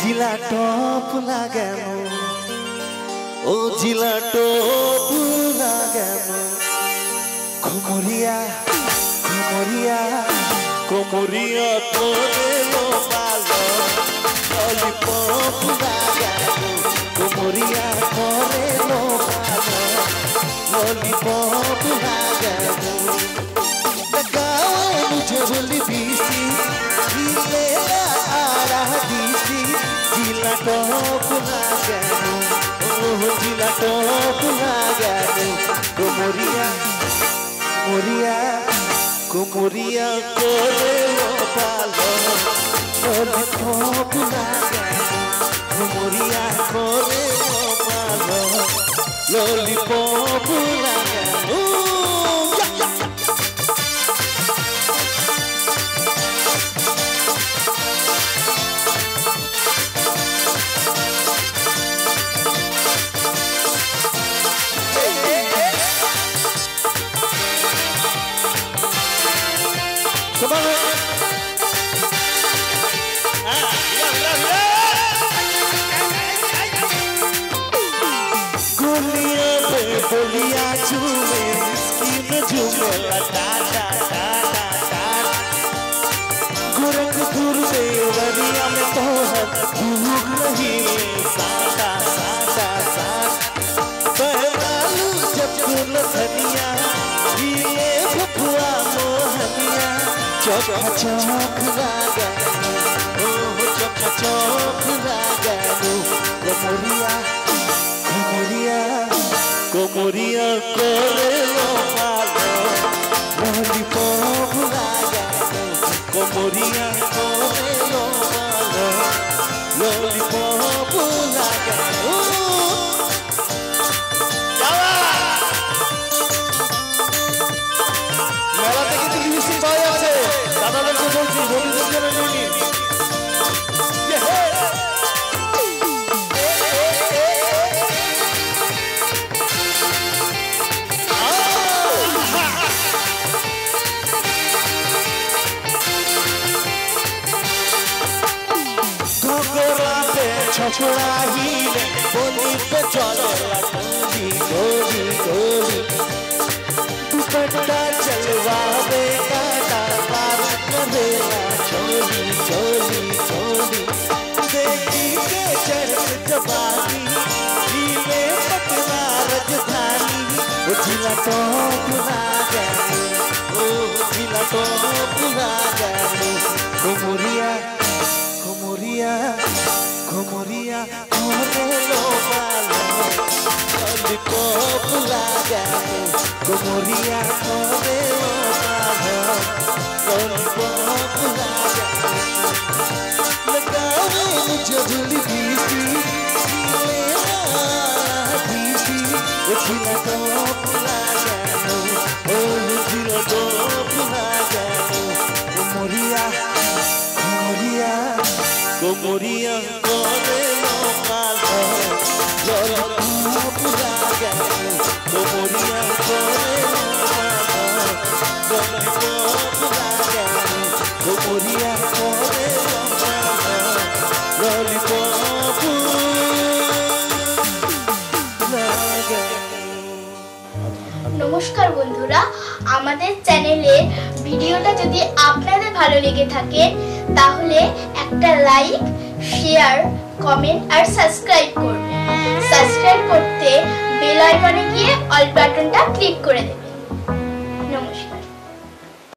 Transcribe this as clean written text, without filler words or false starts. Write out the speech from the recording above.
জিলা টপ লাগানো ও জিলা টপ লাগানো ঘুমরিয়া ঘুমরিয়া কোমরিয়া তোরে লো পালো ললিপপ লাগানো কোমরিয়া তোরে লো পালো ললিপপ লাগানো लगाओ मुझे बोली बीसी हिले आरा बीसी जिला टॉप लगानो ओह जिला टॉप लगानो कोमरिया कोमरिया कोमरिया कोरे लो पालो लॉलीपॉप लगानो कोमरिया कोरे लो पालो लॉलीपॉप लगानो गोलियां पे गोलियां झूमे स्कीम झूमे टा टा टा टा गोरखपुर से वरिया में तो भूख नहीं साटा साटा साट बहरालू जब फूल धनिया ये फुफुआ मोहनिया चौक चौक लगानो ओह चौक चौक लगानो कोमरिया कोमरिया कोमरिया कोरे लो पालो लॉलीपॉप लगानो कोमरिया कोरे लो पालो लॉलीपॉप लगानो মেলাতে কিন্তু মিষ্টি পাওয়া যাচ্ছে দাদাদেরকে বলছি বন্ধুদের জন্য নিয়ে নিন छछड़ा हिले बोली पे चले गोली गोली गोली दुपट्टा चलवावे काटा पार करेला चोली चोली चोली देखी के चढ़त जवानी हिले पटना राजधानी वो जिला टॉप लगानो ओ जिला टॉप लगानो कोमरिया कोमरिया कोमरिया कोरे लो पालो लॉलीपॉप लगानो कोमरिया कोरे लो पालो लॉलीपॉप लगानो लगाओ मुझे भूली बीसी हिले बीसी जिला टॉप लगानो ओह जिला टॉप लगानो कोमरिया कोमरिया कोमरिया कोरे लो पालो लॉलीपॉप लगानो कोमरिया कोरे लो पालो लॉलीपॉप लगानो कोमरिया कोरे लो पालो लॉलीपॉप लगानो। नमस्कार बंधुरा আমাদের চ্যানেলের ভিডিওটা যদি আপনাদের ভালো লেগে থাকে তাহলে একটা লাইক শেয়ার কমেন্ট আর সাবস্ক্রাইব করবেন সাবস্ক্রাইব করতে বেল আইকনে গিয়ে অল বাটনটা ক্লিক করে দেবেন।